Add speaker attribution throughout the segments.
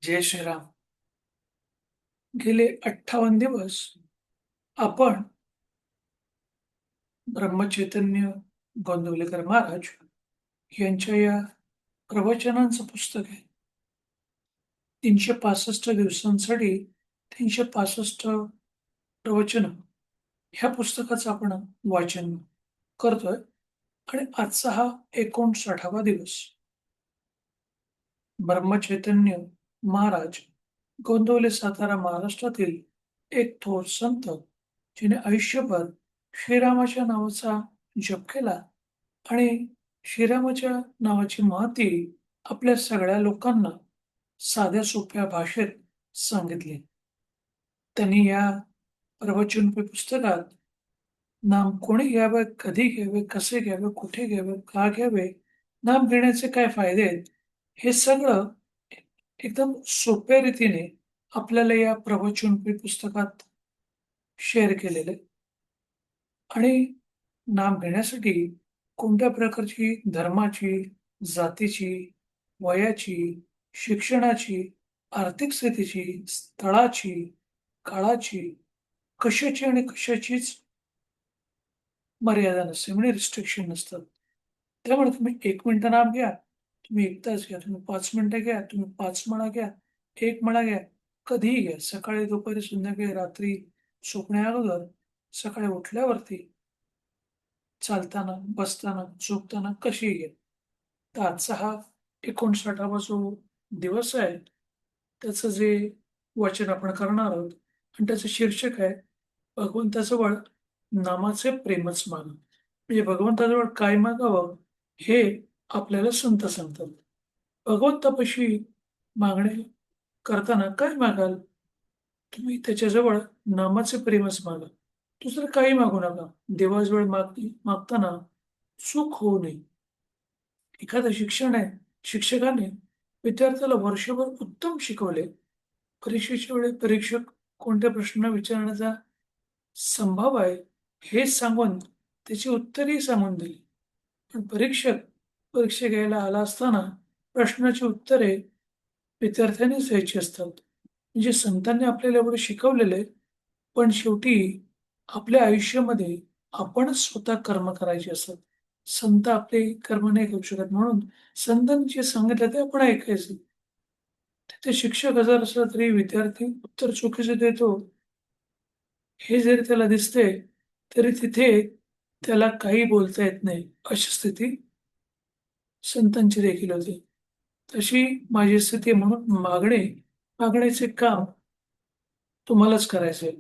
Speaker 1: जय श्रीराम. गेले 58 दिवस आपण ब्रह्मचैतन्य गोंदवलेकर महाराज यांच्या या प्रवचनांचं पुस्तक आहे. 365 दिवसांसाठी 365 प्रवचनं ह्या पुस्तकाचं आपण वाचन करतोय आणि आजचा हा 59वा दिवस. ब्रह्मचैतन्य महाराज गोंदवले, सातारा, महाराष्ट्रातील एक थोर संत, जिने आयुष्यभर श्रीरामाच्या नावाचा जप केला आणि श्रीरामाच्या नावाची महती आपल्या सगळ्या लोकांना साध्या सोप्या भाषेत सांगितली. त्यांनी या प्रवचनरूपी पुस्तकात नाम कोणी घ्यावे, कधी घ्यावे, कसे घ्यावे, कुठे घ्यावे, का घ्यावे, नाम घेण्याचे काय फायदे आहेत, हे सगळं एकदम सोप्या रीतीने आपल्याला या प्रवचनरूपी पुस्तकात शेअर केलेलं आहे. आणि नाम घेण्यासाठी कोणत्या प्रकारची धर्माची, जातीची, वयाची, शिक्षणाची, आर्थिक स्थितीची, स्थळाची, काळाची, कशाची आणि कशाचीच मर्यादा नसते, म्हणजे रिस्ट्रिक्शन नसतात. त्यामुळे तुम्ही 1 मिनिटं नाम घ्या, तुम्ही 1 तास घ्या, तुम्ही 5 मिनिटं घ्या, तुम्ही 5 म्हणा घ्या, 1 म्हणा घ्या, कधीही घ्या. सकाळी, दुपारी, संध्याकाळी, रात्री, झोपण्याअगोदर, सकाळी उठल्यावरती, चालताना, बसताना, झोपताना कशीही घ्या. तर आजचा हा 59वा जो दिवस आहे, त्याचं जे वाचन आपण करणार आहोत आणि त्याचं शीर्षक आहे, भगवंताजवळ नामाचे प्रेमच मागा. म्हणजे भगवंताजवळ काय मागावं हे आपल्याला संत सांगतात. भगवंतापाशी मागणे करताना काय मागाल? तुम्ही त्याच्याजवळ नामाचे प्रेमच मागा. दुसरं काही मागू नका. देवाजवळ मागताना चूक होऊ नये. एखाद्या शिक्षकाने विद्यार्थ्याला वर्षभर उत्तम शिकवले. परीक्षेच्या वेळी परीक्षक कोणत्या प्रश्न विचारण्याचा संभव आहे, हे सांगून त्याची उत्तरेही सांगून दिली. पण परीक्षक परीक्षा घ्यायला आला असताना प्रश्नाची उत्तरे विद्यार्थ्यांनीच द्यायची असतात. म्हणजे संतांनी आपल्याला एवढं शिकवलेलं आहे, पण शेवटी आपल्या आयुष्यामध्ये आपणच स्वतः कर्म करायचे असतात. संत आपले कर्म नाही करू शकत. म्हणून संतांनी जे सांगितलं ते आपण ऐकायचं. तिथे शिक्षक हजर असला तरी विद्यार्थी उत्तर चुकीचं देतो, हे जरी त्याला दिसतंय, तरी तिथे त्याला काही बोलता येत नाही. अशी स्थिती संतांची देखील होती. तशी माझी स्थिती आहे, म्हणून मागण्याचे काम तुम्हालाच करायचं आहे.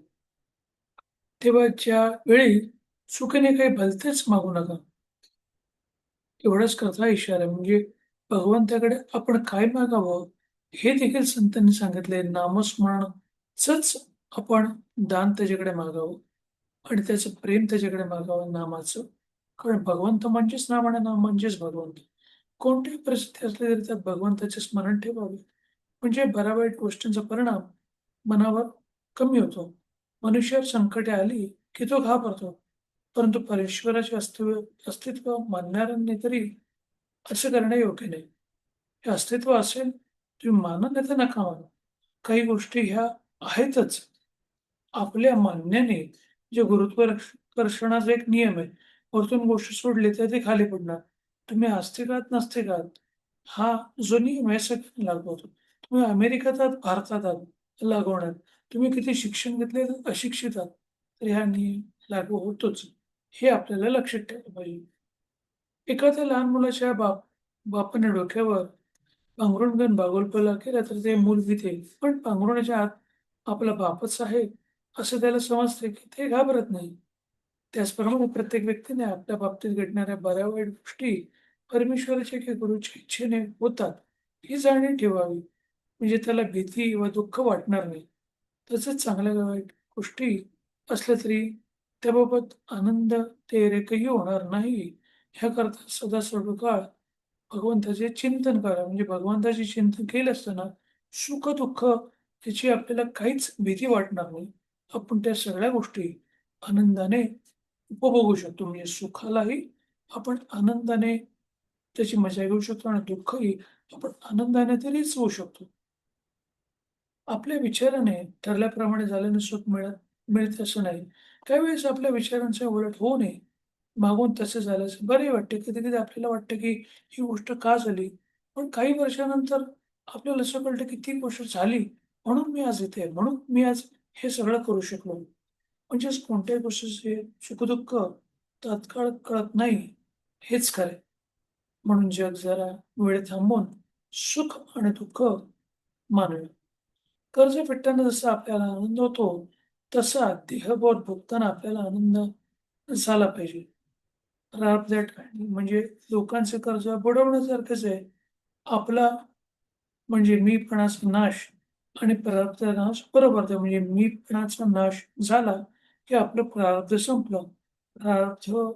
Speaker 1: तेव्हा ज्यावेळी चुकीने काही भलतेच मागू नका. एवढाच करता इशारा आहे. म्हणजे भगवंताकडे आपण काय मागावं, हे देखील संतांनी सांगितलंय. नामस्मरणचंच आपण दान त्याच्याकडे मागावं आणि त्याचं प्रेम त्याच्याकडे मागावं नामाचं. कारण भगवंत म्हणजेच नाम आणि नाम म्हणजेच भगवंत. कोणतीही परिस्थिती असली तरी त्यात भगवंताचे स्मरण ठेवावे. म्हणजे बऱ्यावाईट गोष्टींचा परिणाम मनावर कमी होतो. मनुष्यावर संकटे आली की तो घाबरतो. परंतु परमेश्वराचे अस्तित्व मानणाऱ्यांनी तरी असं करणं योग्य नाही. हे अस्तित्व असेल, तुम्ही माना नाही तर नका मानू. काही गोष्टी ह्या आहेतच. आपल्या मानण्याने जे गुरुत्वाकर्षणाचा एक नियम आहे, वरतून गोष्ट सोडली तर ते खाली पडणार. तुम्ही आस्तिकात नास्तिकात, हा जो नियम आहे सगळ्यांना लागू होतो. तुम्ही अमेरिकेत आहात, भारतात आहात, लागू होणार. तुम्ही किती शिक्षण घेतले तर अशिक्षित आहात, तर हा नियम लागू होतोच. हे आपल्याला लक्षात ठेवलं पाहिजे. एखाद्या लहान मुलाच्या बापाने डोक्यावर पांघरुण घेऊन बागोलपणा केला तर ते मूल भीते. पण पांघरुणाच्या आत आपला बापच आहे, असं त्याला समजते की ते घाबरत नाही. त्याचप्रमाणे प्रत्येक व्यक्तीने आपल्या बाबतीत घडणाऱ्या बऱ्या वाईट गोष्टी परमेश्वराच्या की गुरुच्या इच्छेने होतात, ही जाणीव ठेवावी. म्हणजे त्याला भीती व दुःख वाटणार नाही. तसंच चांगल्या वाईट गोष्टी असल्या तरी त्याबाबत आनंद तेरेकही होणार नाही. ह्याकरता सदा सर्वकाळ भगवंताचे चिंतन करा. म्हणजे भगवंताचे चिंतन केलं असताना सुख-दुःख याची आपल्याला काहीच भीती वाटणार नाही. आपण त्या सगळ्या गोष्टी आनंदाने उपभोगू शकतो. म्हणजे सुखालाही आपण आनंदाने त्याची मजा घेऊ शकतो आणि दुःखही आपण आनंदाने तरी होऊ शकतो. आपल्या विचाराने ठरल्याप्रमाणे झाल्याने सुख मिळते असं नाही. काही वेळेस आपल्या विचारांच्या उलट होऊ नये. मागून तसं झालंच. बरंही वाटते. कधी-कधी आपल्याला वाटतं, की ही गोष्ट का झाली? पण काही वर्षानंतर आपल्याला असं कळतं, की ती गोष्ट झाली म्हणून मी आज इथे आहे. म्हणून मी आज हे सगळं करू शकलो. म्हणजेच कोणत्याही गोष्टीचे सुख-दुःख तात्काळ कळत नाही, हेच खरं आहे. म्हणून जग जरा वेळ थांबवून सुख आणि दुःख मानूया. कर्ज फेडताना जसा आपल्याला आनंद होतो, तसा देहबोध भोगताना आपल्याला आनंद झाला पाहिजे. राब-देट म्हणजे लोकांचं कर्ज बुडवण्यासारखंच आहे. आपला म्हणजे मीपणाचा नाश आणि प्रारब्धचा नाश बरोबर आहे. म्हणजे मीपणाचा नाश झाला, की आपलं प्रारब्ध संपलं. प्रारब्ध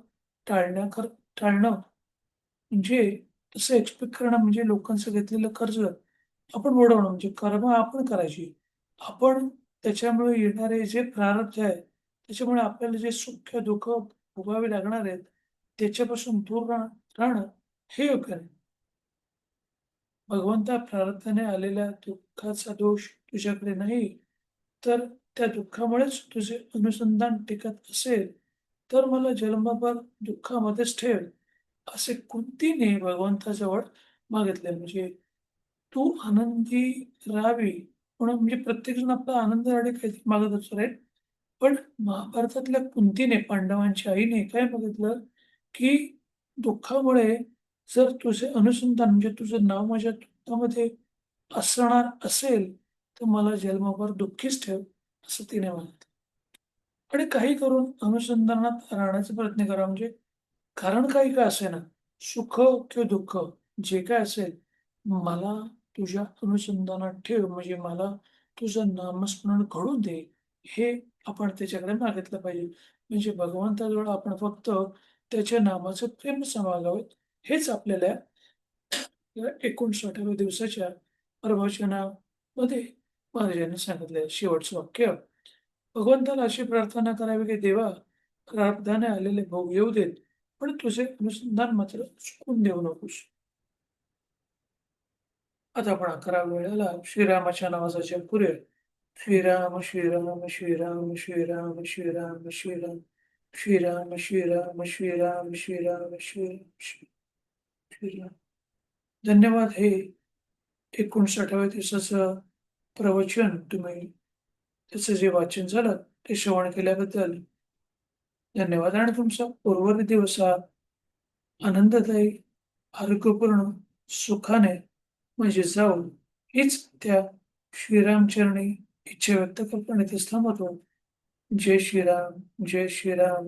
Speaker 1: टाळण्याकर टाळणं म्हणजे तसं एक्सपेक्ट करणं म्हणजे लोकांचं घेतलेलं कर्ज आपण बुडवणं म्हणजे कर्म आपण करायची. आपण त्याच्यामुळे येणारे जे प्रारब्ध आहे, त्याच्यामुळे आपल्याला जे सुख किंवा दुःख भोगावे लागणार आहेत, त्याच्यापासून दूर राहणं हे योग्य नाही. भगवंता प्रारब्धाने आलेल्या दुःखाचा दोष तुझ्याकडे नाही, तर त्या दुःखामुळेच तुझे अनुसंधान टिकत असेल, तर मला जन्मभर दुःखामध्येच ठेव, असे कुंतीने भगवंताजवळ मागितले. म्हणजे तू आनंदी राहावी म्हणून म्हणजे प्रत्येकजण आपला आनंदासाठी काहीतरी मागत असतो राईट? पण महाभारतातल्या कुंतीने, पांडवांच्या आईने काय मागितलं, की दुःखामुळे जर तुझे अनुसंधान म्हणजे तुझं नाव माझ्या तोंडामध्ये असणार असेल, तर मला जन्मभर दुःखीच ठेव, असं तिने म्हटलं. आणि काही करून अनुसंधानात राहण्याचा प्रयत्न करा. म्हणजे कारण काही का असेना, सुख किंवा दुःख जे काय असेल, मला तुझ्या अनुसंधानात ठेव. म्हणजे मला तुझं नामस्मरण घडून दे. हे आपण त्याच्याकडे मागितलं पाहिजे. म्हणजे भगवंताजवळ आपण फक्त त्याच्या नामाचं प्रेम मागावं. हेच आपल्याला या 59व्या दिवसाच्या प्रवचनामध्ये महाराजांनी सांगितलंय. शेवटचं वाक्य, भगवंताला अशी प्रार्थना करावी की देवा, प्रारब्धाने आलेले भोग येऊ देत, पण तुझे अनुसंधान मात्र चुकून देऊ नकोस. आता आपण 11 वेळेला श्रीरामाच्या नावाचा जप करूया. श्रीराम श्रीराम श्रीराम श्रीराम श्रीराम श्रीराम श्रीराम श्रीराम श्रीराम श्रीराम श्रीराम श्रीराम. धन्यवाद. हे 59व्या दिवसाचं प्रवचन तुम्ही त्याचं जे वाचन झालं ते श्रवण केल्याबद्दल धन्यवाद आणि तुमचा उर्वरित दिवस हा आनंददायी, आरोग्यपूर्ण, सुखाने म्हणजे जावो हीच त्या श्रीरामचरणी इच्छा व्यक्त करतो आणि इथेच थांबवतो. जय श्रीराम, जय श्रीराम.